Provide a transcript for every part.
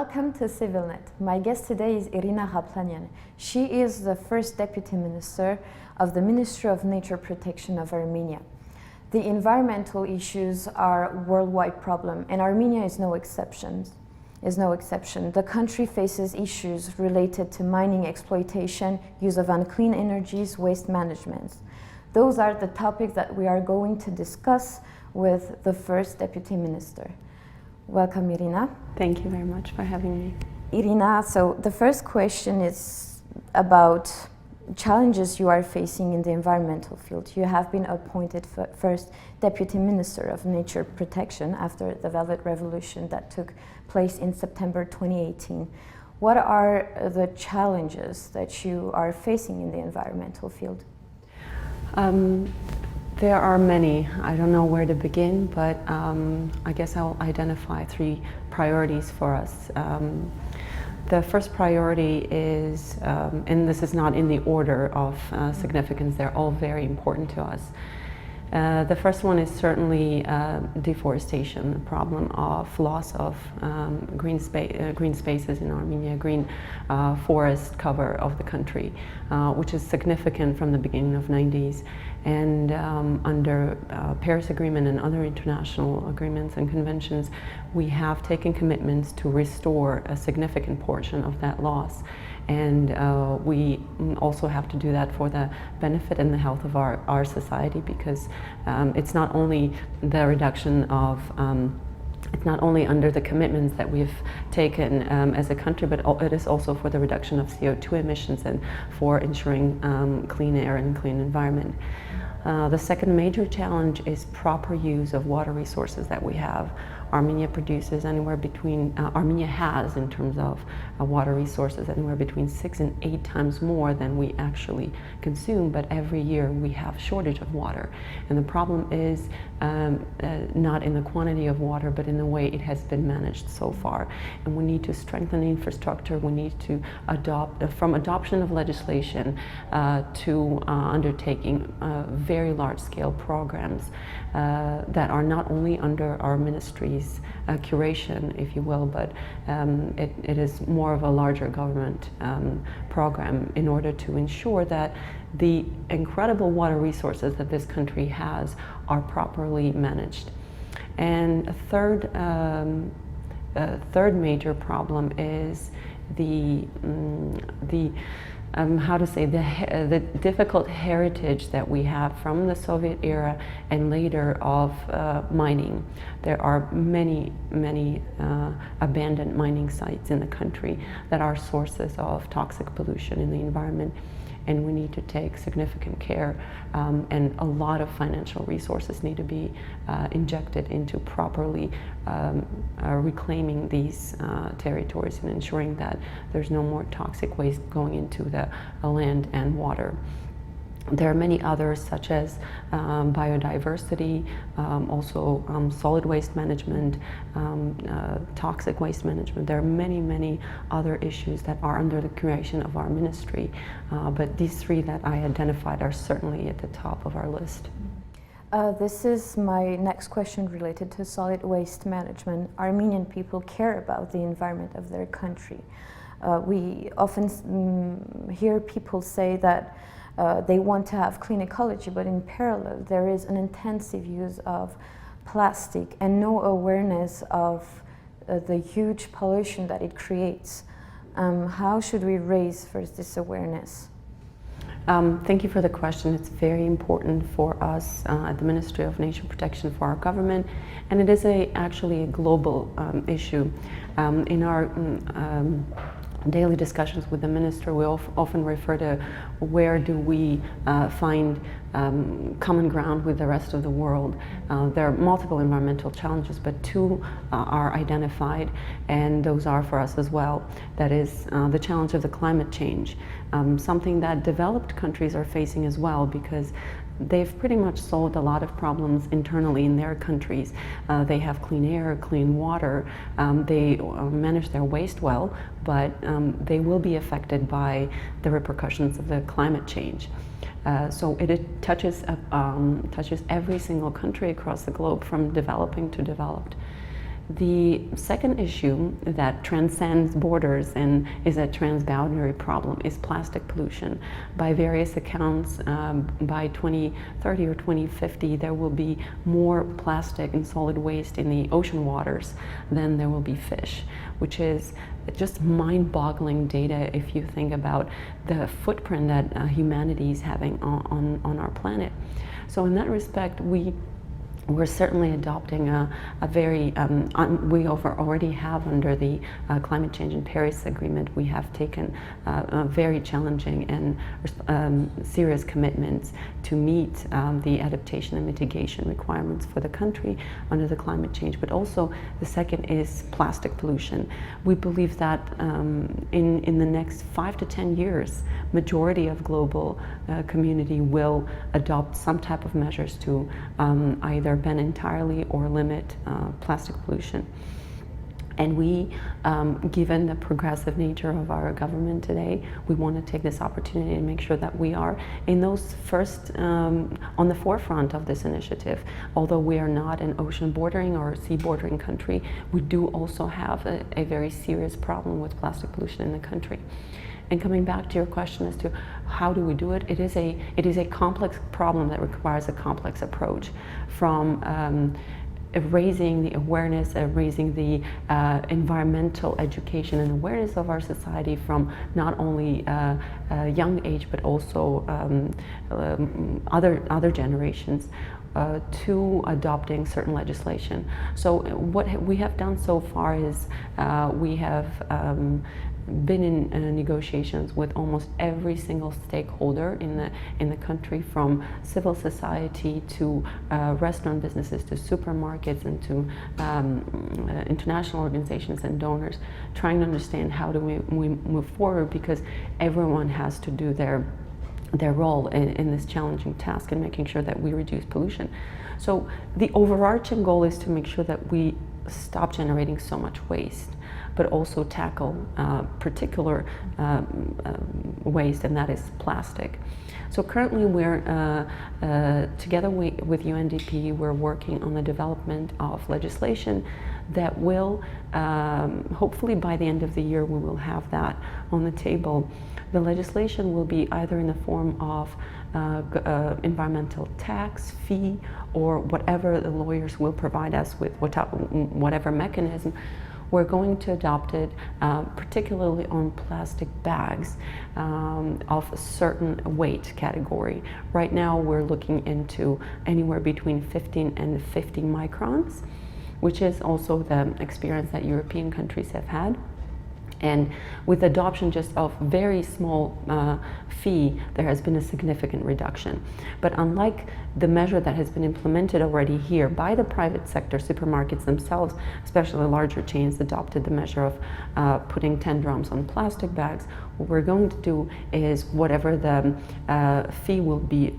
Welcome to CivilNet. My guest today is Irina Ghaplanyan. She is the first Deputy Minister of the Ministry of Nature Protection of Armenia. The environmental issues are a worldwide problem, and Armenia is no exception. The country faces issues related to mining exploitation, use of unclean energies, waste management. Those are the topics that we are going to discuss with the first Deputy Minister. Welcome, Irina. Thank you very much for having me. Irina, so the first question is about challenges you are facing in the environmental field. You have been appointed first Deputy Minister of Nature Protection after the Velvet Revolution that took place in September 2018. What are the challenges that you are facing in the environmental field? There are many. I don't know where to begin, but I guess I'll identify three priorities for us. The first priority is, and this is not in the order of significance, they're all very important to us. The first one is certainly deforestation, the problem of loss of green spaces in Armenia, green forest cover of the country, which is significant from the beginning of the 90s. And under Paris Agreement and other international agreements and conventions, we have taken commitments to restore a significant portion of that loss. And we also have to do that for the benefit and the health of our society, because it's not only the reduction of it's not only under the commitments that we've taken as a country, but it is also for the reduction of CO2 emissions and for ensuring clean air and clean environment. The second major challenge is proper use of water resources that we have. Armenia produces anywhere between, Armenia has in terms of water resources anywhere between 6 and 8 times more than we actually consume, but every year we have shortage of water. And the problem is not in the quantity of water, but in the way it has been managed so far. And we need to strengthen the infrastructure. We need to adopt, from adoption of legislation to undertaking very large-scale programs that are not only under our ministry's curation, if you will, but it is more of a larger government program in order to ensure that the incredible water resources that this country has are properly managed. And a third major problem is the difficult heritage that we have from the Soviet era and later of mining. There are many abandoned mining sites in the country that are sources of toxic pollution in the environment, and we need to take significant care, and a lot of financial resources need to be injected into properly reclaiming these territories and ensuring that there's no more toxic waste going into the land and water. There are many others, such as biodiversity, also solid waste management, toxic waste management. There are many other issues that are under the creation of our ministry, but these three that I identified are certainly at the top of our list. This is my next question related to solid waste management. Armenian people care about the environment of their country. We often hear people say that they want to have clean ecology, but in parallel there is an intensive use of plastic and no awareness of the huge pollution that it creates. How should we raise first this awareness? Thank you for the question. It's very important for us at the Ministry of Nature Protection, for our government, and it is actually a global issue. In our daily discussions with the minister, we often refer to where do we find common ground with the rest of the world. There are multiple environmental challenges, but two are identified, and those are for us as well. That is the challenge of the climate change, something that developed countries are facing as well, because they've pretty much solved a lot of problems internally in their countries. They have clean air, clean water, they manage their waste well, but they will be affected by the repercussions of the climate change. So it touches every single country across the globe, from developing to developed. The second issue that transcends borders and is a transboundary problem is plastic pollution. By various accounts, by 2030 or 2050, there will be more plastic and solid waste in the ocean waters than there will be fish, which is just mind-boggling data if you think about the footprint that humanity is having on our planet. So in that respect, we're certainly adopting a very, we already have under the Climate Change and Paris Agreement, we have taken very challenging and serious commitments to meet the adaptation and mitigation requirements for the country under the climate change. But also the second is plastic pollution. We believe that in the next 5 to 10 years, majority of global community will adopt some type of measures to either ban entirely or limit plastic pollution. And we, given the progressive nature of our government today, we want to take this opportunity to make sure that we are in those first, on the forefront of this initiative. Although we are not an ocean bordering or sea bordering country, we do also have a very serious problem with plastic pollution in the country. And coming back to your question as to how do we do it, it is a complex problem that requires a complex approach, from raising the awareness, raising the environmental education and awareness of our society from not only young age but also other generations, to adopting certain legislation. So what we have done so far is we have been in negotiations with almost every single stakeholder in the country, from civil society to restaurant businesses to supermarkets and to international organizations and donors, trying to understand how do we move forward, because everyone has to do their role in this challenging task and making sure that we reduce pollution. So the overarching goal is to make sure that we stop generating so much waste, but also tackle particular waste, and that is plastic. So currently we're, together with UNDP, we're working on the development of legislation that will, hopefully by the end of the year, we will have that on the table. The legislation will be either in the form of environmental tax, fee, or whatever the lawyers will provide us with, whatever mechanism. We're going to adopt it, particularly on plastic bags of a certain weight category. Right now we're looking into anywhere between 15 and 50 microns, which is also the experience that European countries have had. And with adoption just of very small fee, there has been a significant reduction. But unlike the measure that has been implemented already here by the private sector, supermarkets themselves, especially larger chains, adopted the measure of putting 10 drams on plastic bags. What we're going to do is whatever the fee will be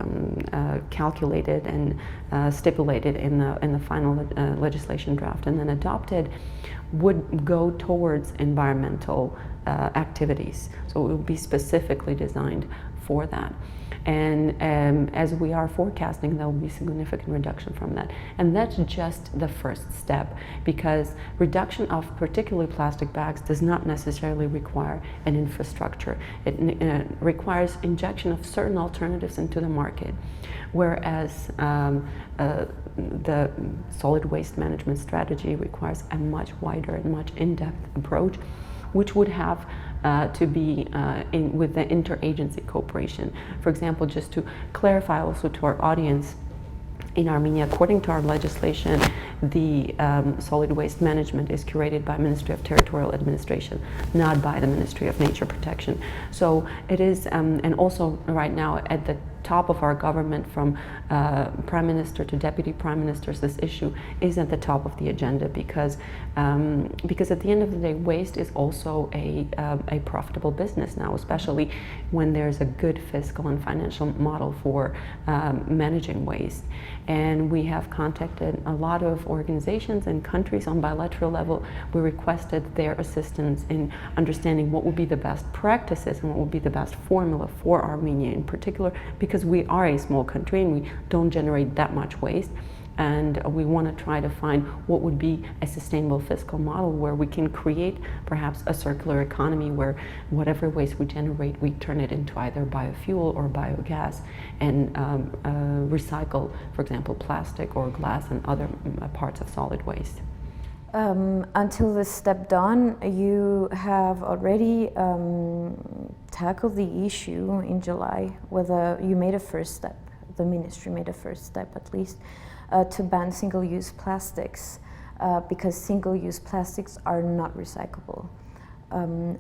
calculated and stipulated in the final legislation draft and then adopted, would go towards environmental activities. So it will be specifically designed for that. And as we are forecasting, there will be significant reduction from that. And that's just the first step, because reduction of particularly plastic bags does not necessarily require an infrastructure. It requires injection of certain alternatives into the market, whereas the solid waste management strategy requires a much wider and much in-depth approach, which would have to be with the interagency cooperation. For example, just to clarify also to our audience, in Armenia, according to our legislation, the solid waste management is curated by Ministry of Territorial Administration, not by the Ministry of Nature Protection. So it is, and also right now at the top of our government, from Prime Minister to Deputy Prime Ministers, this issue is at the top of the agenda, because at the end of the day, waste is also a profitable business now, especially when there's a good fiscal and financial model for managing waste. And we have contacted a lot of organizations and countries on bilateral level. We requested their assistance in understanding what would be the best practices and what would be the best formula for Armenia in particular, because we are a small country and we don't generate that much waste. and we want to try to find what would be a sustainable fiscal model where we can create perhaps a circular economy where whatever waste we generate, we turn it into either biofuel or biogas and recycle, for example, plastic or glass and other parts of solid waste. Until this step done, you have already tackled the issue in July with you made a first step, the ministry made a first step at least, to ban single-use plastics because single-use plastics are not recyclable.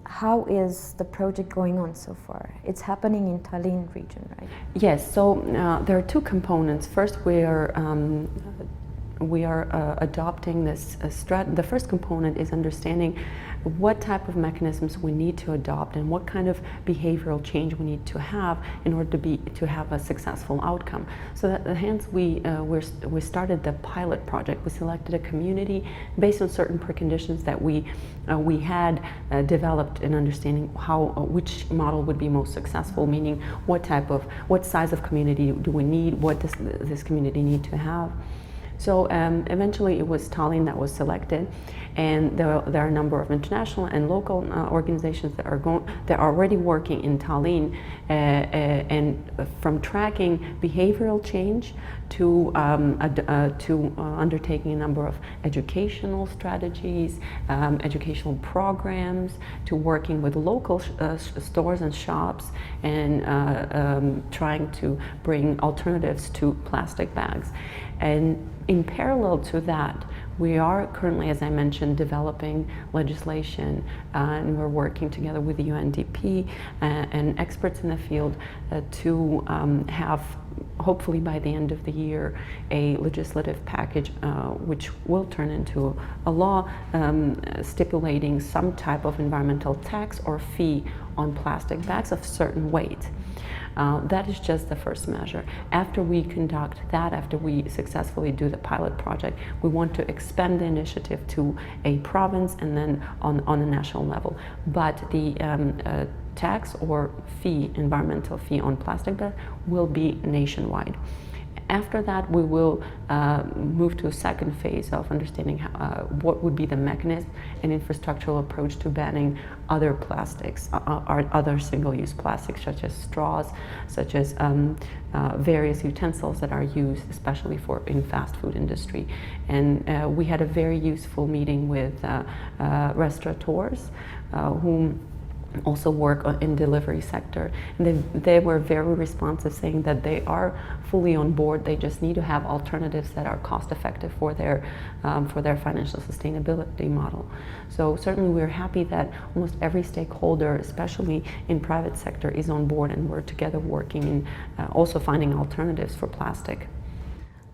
How is the project going on so far? It's happening in Tallinn region, right? Yes, so there are two components. First, we are adopting this the first component is understanding what type of mechanisms we need to adopt and what kind of behavioral change we need to have in order to have a successful outcome. So that hence we started the pilot project. We selected a community based on certain preconditions that we had developed in understanding which model would be most successful, meaning what size of community do we need, what does this community need to have. So eventually it was Tallinn that was selected, and there are a number of international and local organizations that are already working in Tallinn, and from tracking behavioral change to undertaking a number of educational strategies, educational programs, to working with local stores and shops and trying to bring alternatives to plastic bags. And in parallel to that, we are currently, as I mentioned, developing legislation, and we're working together with the UNDP and experts in the field to have, hopefully by the end of the year, a legislative package which will turn into a law stipulating some type of environmental tax or fee on plastic bags of certain weight. That is just the first measure. After we conduct that, after we successfully do the pilot project, we want to expand the initiative to a province and then on a national level. But the tax or fee, environmental fee on plastic bags will be nationwide. After that, we will move to a second phase of understanding what would be the mechanism and infrastructural approach to banning other plastics, other single-use plastics, such as straws, such as various utensils that are used, especially in fast food industry. And we had a very useful meeting with restaurateurs whom also work in delivery sector, and they were very responsive, saying that they are fully on board. They just need to have alternatives that are cost effective for their financial sustainability model. So certainly we're happy that almost every stakeholder, especially in private sector, is on board, and we're together working in also finding alternatives for plastic.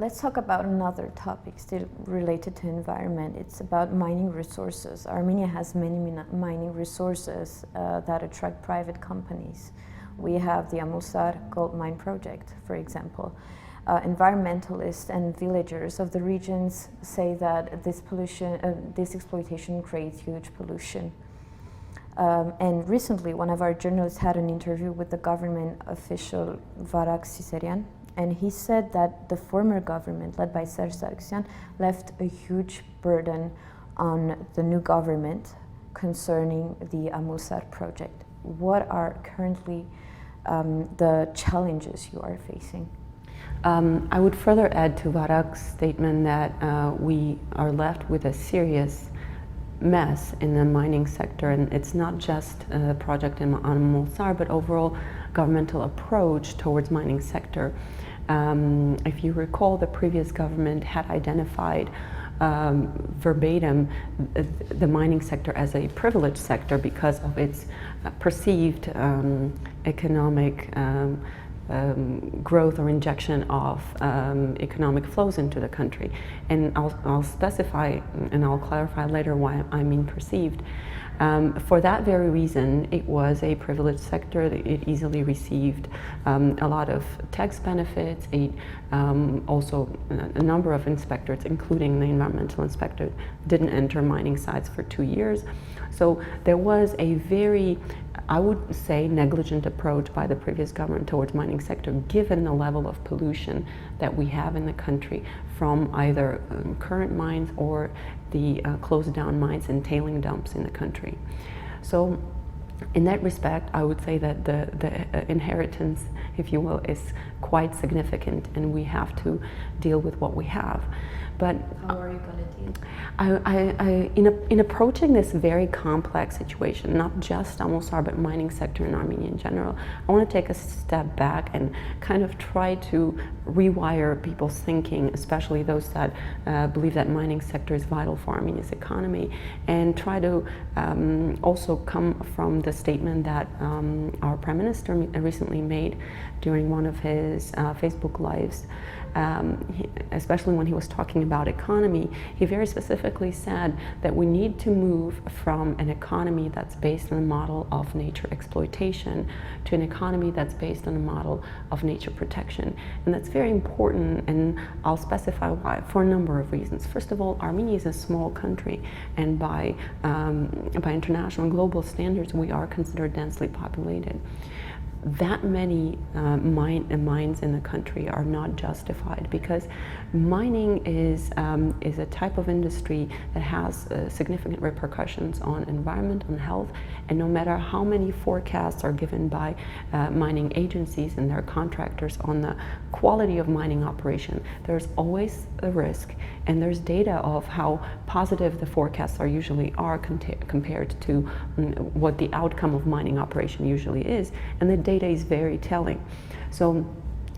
Let's talk about another topic still related to environment. It's about mining resources. Armenia has many mining resources that attract private companies. We have the Amusar gold mine project, for example. Environmentalists and villagers of the regions say that this exploitation creates huge pollution. And recently, one of our journalists had an interview with the government official Varak Siserian, and he said that the former government, led by Serge Sargsyan, left a huge burden on the new government concerning the Amusar project. What are currently the challenges you are facing? I would further add to Varak's statement that we are left with a serious mess in the mining sector, and it's not just a project on Amusar, but overall governmental approach towards mining sector. If you recall, the previous government had identified verbatim the mining sector as a privileged sector because of its perceived economic growth or injection of economic flows into the country. And I'll specify and I'll clarify later why I mean perceived. For that very reason, it was a privileged sector. It easily received a lot of tax benefits. Also, a number of inspectors, including the environmental inspector, didn't enter mining sites for 2 years. So there was a very, I would say, negligent approach by the previous government towards mining sector, given the level of pollution that we have in the country from either current mines or the closed down mines and tailing dumps in the country. So in that respect, I would say that the inheritance, if you will, is quite significant, and we have to deal with what we have. But how are you going to deal? In approaching this very complex situation, not just Amosar but mining sector in Armenia in general, I want to take a step back and kind of try to rewire people's thinking, especially those that believe that mining sector is vital for Armenia's economy, and try to also come from the statement that our Prime Minister recently made during one of his Facebook Lives. Especially when he was talking about economy, he very specifically said that we need to move from an economy that's based on a model of nature exploitation to an economy that's based on a model of nature protection. And that's very important, and I'll specify why, for a number of reasons. First of all, Armenia is a small country, and by international and global standards, we are considered densely populated. That many mines in the country are not justified, because mining is a type of industry that has significant repercussions on environment, on health, and no matter how many forecasts are given by mining agencies and their contractors on the quality of mining operation, there's always a risk, and there's data of how positive the forecasts usually are compared to what the outcome of mining operation usually is, and the data is very telling. So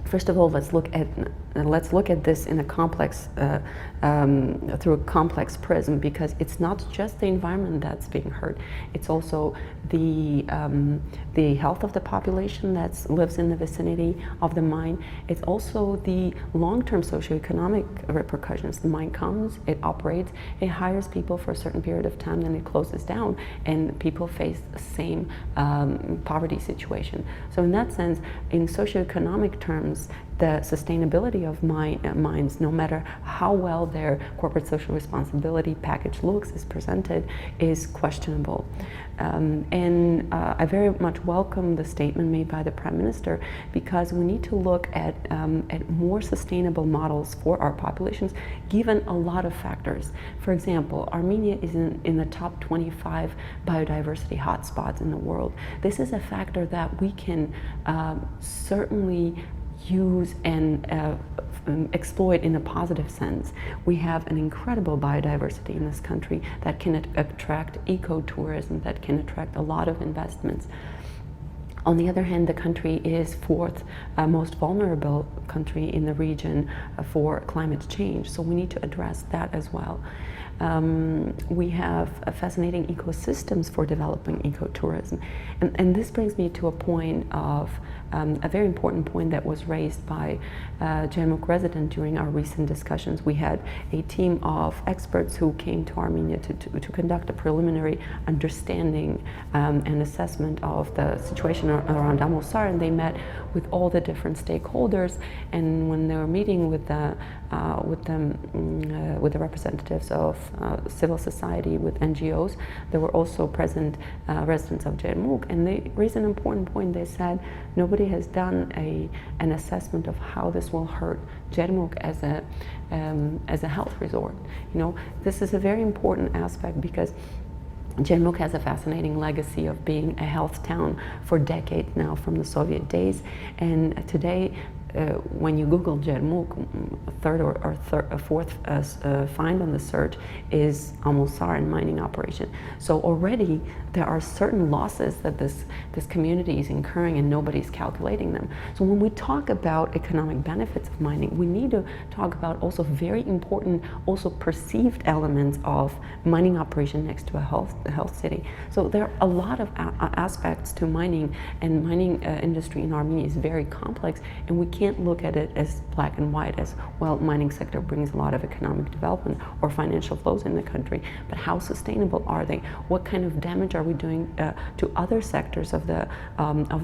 first of all, let's look at this in a complex, through a complex prism, because it's not just the environment that's being hurt; it's also the health of the population that lives in the vicinity of the mine. It's also the long-term socioeconomic repercussions. The mine comes, it operates, it hires people for a certain period of time, then it closes down, and people face the same poverty situation. So in that sense, in socioeconomic terms, the sustainability of mines, no matter how well their corporate social responsibility package looks, is presented, is questionable. And I very much welcome the statement made by the Prime Minister, because we need to look at more sustainable models for our populations, given a lot of factors. For example, Armenia is in the top 25 biodiversity hotspots in the world. This is a factor that we can certainly use and exploit in a positive sense. We have an incredible biodiversity in this country that can attract ecotourism, that can attract a lot of investments. On the other hand, the country is fourth most vulnerable country in the region for climate change, so we need to address that as well. We have fascinating ecosystems for developing ecotourism, and this brings me to a point of a very important point that was raised by Jermuk resident during our recent discussions. We had a team of experts who came to Armenia to conduct a preliminary understanding and assessment of the situation around Amosar, and they met with all the different stakeholders. And when they were meeting with the representatives of civil society, with NGOs, there were also present residents of Jermuk, and they raised an important point. They said nobody has done an assessment of how this will hurt Jermuk as a health resort. You know, this is a very important aspect, because Jermuk has a fascinating legacy of being a health town for decades now, from the Soviet days, and today when you Google Jermuk, third or fourth find on the search is Amosar and mining operation. So already there are certain losses that this community is incurring, and nobody's calculating them. So when we talk about economic benefits of mining, we need to talk about also very important, also perceived elements of mining operation next to a health city. So there are a lot of aspects to mining, and mining industry in Armenia is very complex, and we can't look at it as black and white, as well, mining sector brings a lot of economic development or financial flows in the country, but how sustainable are they? What kind of damage are we doing to other sectors of the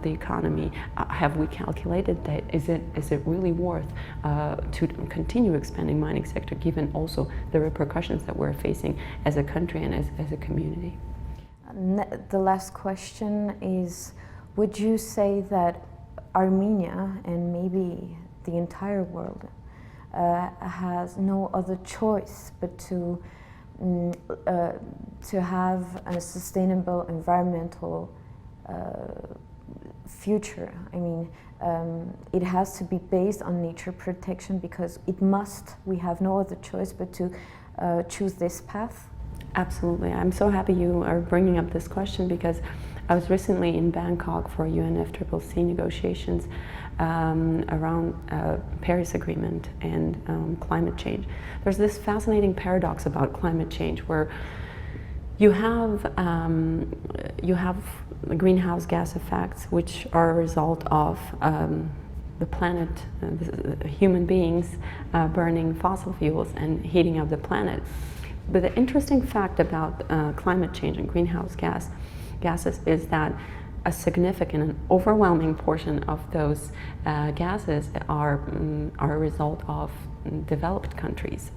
economy? Have we calculated that? Is it really worth to continue expanding mining sector, given also the repercussions that we're facing as a country and as a community? The last question is, would you say that Armenia, and maybe the entire world, has no other choice but to have a sustainable environmental future. I mean, it has to be based on nature protection because it must. We have no other choice but to choose this path. Absolutely. I'm so happy you are bringing up this question because I was recently in Bangkok for UNFCCC negotiations around Paris Agreement and climate change. There's this fascinating paradox about climate change where you have greenhouse gas effects which are a result of the planet, human beings burning fossil fuels and heating up the planet. But the interesting fact about climate change and greenhouse gases is that a significant and overwhelming portion of those gases are a result of developed countries,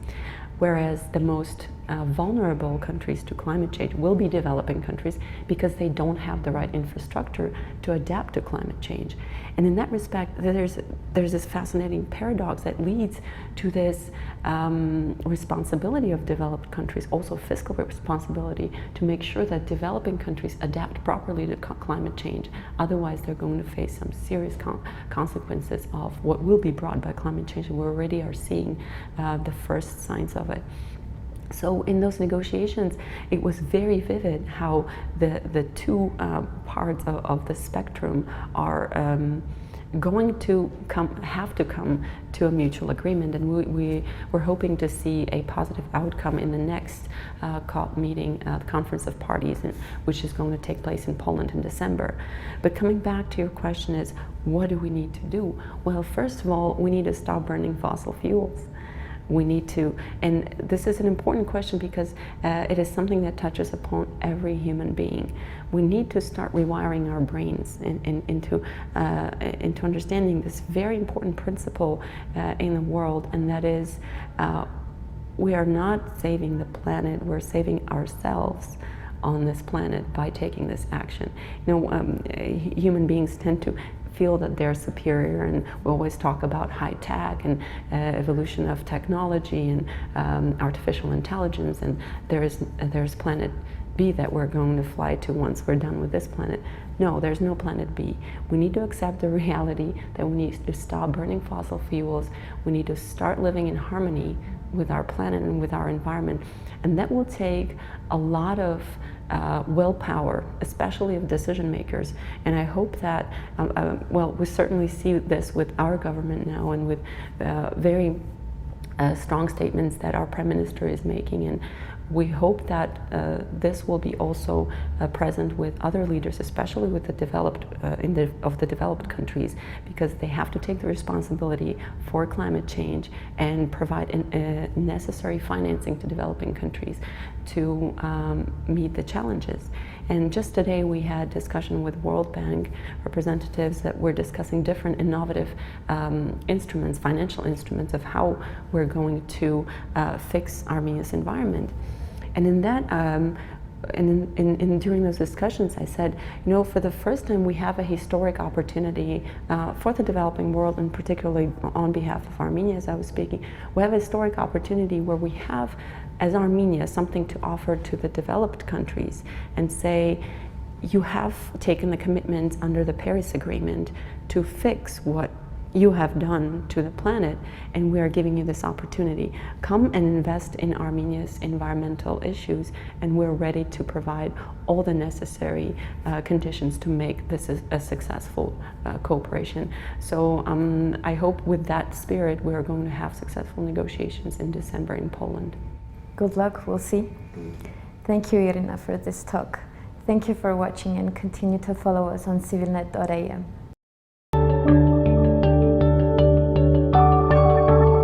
whereas the most vulnerable countries to climate change will be developing countries because they don't have the right infrastructure to adapt to climate change. And in that respect, there's this fascinating paradox that leads to this responsibility of developed countries, also fiscal responsibility, to make sure that developing countries adapt properly to climate change. Otherwise, they're going to face some serious consequences of what will be brought by climate change, and we already are seeing the first signs of it. So in those negotiations, it was very vivid how the two parts of the spectrum are going to have to come to a mutual agreement, and we were hoping to see a positive outcome in the next COP meeting, the Conference of Parties, which is going to take place in Poland in December. But coming back to your question is, what do we need to do? Well, first of all, we need to stop burning fossil fuels. We need to, and this is an important question because it is something that touches upon every human being. We need to start rewiring our brains into understanding this very important principle in the world, and that is we are not saving the planet, we're saving ourselves on this planet by taking this action. You know, human beings tend to feel that they're superior, and we always talk about high tech and evolution of technology and artificial intelligence, and there's planet B that we're going to fly to once we're done with this planet. No, there's no planet B. We need to accept the reality that we need to stop burning fossil fuels. We need to start living in harmony with our planet and with our environment, and that will take a lot of willpower, especially of decision makers. And I hope that, well, we certainly see this with our government now, and with very strong statements that our Prime Minister is making, and we hope that this will be also present with other leaders, especially with the developed developed countries, because they have to take the responsibility for climate change and provide necessary financing to developing countries to meet the challenges. And just today we had discussion with World Bank representatives that were discussing different innovative instruments, financial instruments, of how we're going to fix Armenia's environment. And in that, during those discussions, I said, you know, for the first time we have a historic opportunity for the developing world, and particularly on behalf of Armenia, as I was speaking, we have a historic opportunity where we have, as Armenia, something to offer to the developed countries and say, you have taken the commitment under the Paris Agreement to fix what you have done to the planet, and we are giving you this opportunity. Come and invest in Armenia's environmental issues, and we're ready to provide all the necessary conditions to make this a successful cooperation. So I hope with that spirit we're going to have successful negotiations in December in Poland. Good luck, we'll see. Thank you, Irina, for this talk. Thank you for watching, and continue to follow us on civilnet.am.